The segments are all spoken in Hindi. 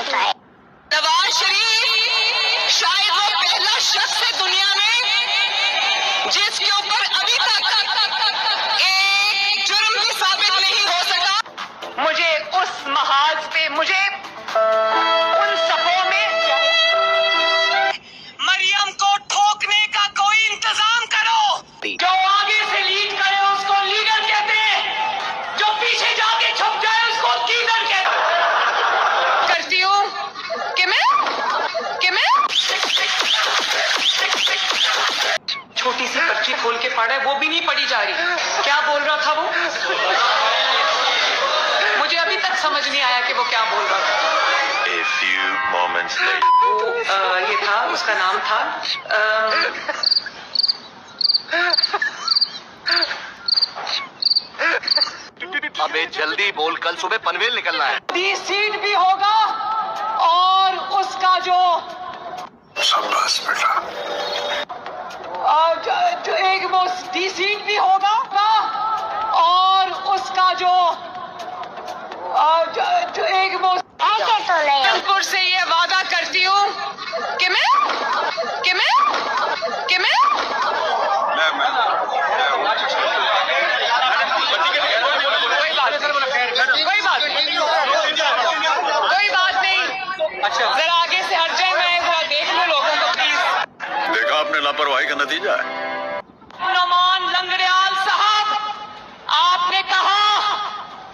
होता है। नवाज शरीफ शायद वो पहला शख्स है दुनिया में जिसके ऊपर अभी तक एक जुर्म भी साबित नहीं हो सका। मुझे उस महाज पे, मुझे उन सफों में मरियम को ठोकने का कोई इंतजाम करो। जो आगे से लीड करे उसको लीडर कहते हैं, जो पीछे जाके छुप जाए उसको कीदर कहते हैं। करती हूँ कि मैं छोटी सी पर्ची खोल के पढ़ा है, वो भी नहीं पढ़ी जा रही। क्या बोल रहा था वो? मुझे अभी तक समझ नहीं आया कि वो क्या बोल रहा था। A few moments later. वो ये था, उसका नाम था अबे जल्दी बोल, कल सुबह पनवेल निकलना है। डी सीट भी होगा और उसका जो शाबाश बेटा। जो एक वो डी सीट भी होगा और उसका जो एक वो ऐसे तो नहीं होता। कानपुर से ये वादा करती हूँ कि मैं कोई बात नहीं। अच्छा, जरा आगे से हट जाए, मैं जरा देख लूं लोगों को प्लीज। देखा आपने लापरवाही का नतीजा है। नोमान लंगड़ियाल साहब, आपने कहा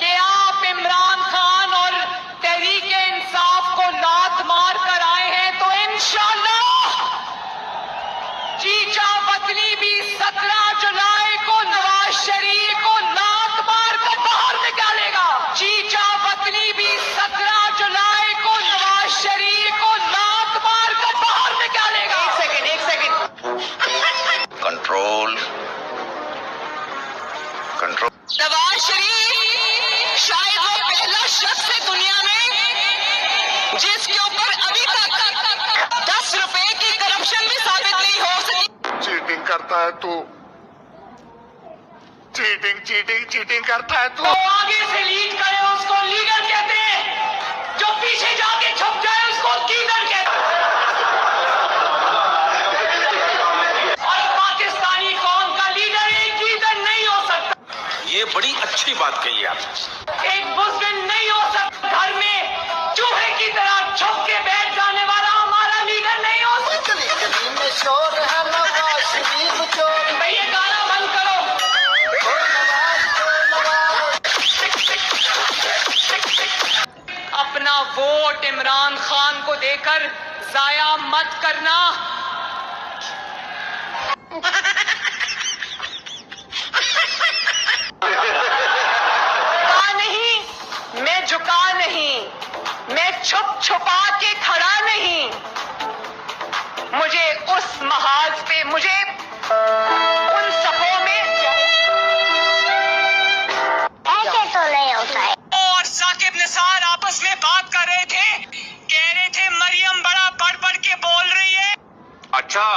कि आप इमरान खान और तहरीक इंसाफ को लात मार कर आए हैं, तो इंशाल्लाह चीचा वतनी भी 17 जुलाई को नवाज शरीफ को लात मार कर बाहर निकालेगा। चीचा वतनी भी 17 जुलाई को नवाज शरीफ को लात मार कर बाहर निकालेगा। एक सेकंड। कंट्रोल। नवाज शरीफ शायद वो पहला शख्स है दुनिया में जिसके ऊपर अभी तक 10 रुपए की करप्शन भी साबित नहीं हो सकी। चीटिंग करता है तू, चीटिंग करता है तू। जो आगे से लीड करे उसको लीडर कहते हैं, जो पीछे जाके छुप जाए उसको कीदर कहते हैं। और पाकिस्तानी कौम का लीडर एक कीदर नहीं हो सकता। ये बड़ी अच्छी बात कही आप। एक बुजदिल नहीं हो सकता। घर में चूहे की तरह छुप के बैठ जाने वाला हमारा लीडर नहीं हो सकता। भाई ये गाना बंद करो। अपना वोट इमरान खान को देकर जाया मत करना। मैं झुका नहीं, मैं छुपा के खड़ा नहीं। मुझे उस महाज पे, मुझे उन सफों में ऐसे तो नहीं होता है। और साकिब निसार आपस में बात कर रहे थे, कह रहे थे मरियम बड़ा बढ़ के बोल रही है। अच्छा,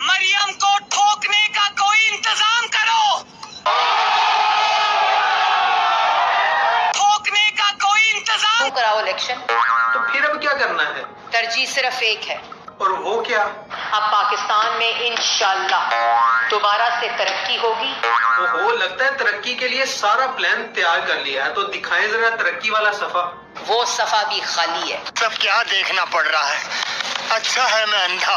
मरियम को ठोकने का कोई इंतजाम करो। ठोकने का कोई इंतजाम कराओ इलेक्शन। तो फिर अब क्या करना है? तरजीह सिर्फ एक है, और वो क्या? अब पाकिस्तान में इंशाल्लाह दोबारा से तरक्की होगी। ओहो, लगता है तरक्की के लिए सारा प्लान तैयार कर लिया है। तो दिखाएं जरा तरक्की वाला सफा। वो सफा भी खाली है। सब क्या देखना पड़ रहा है। अच्छा है मैं अंधा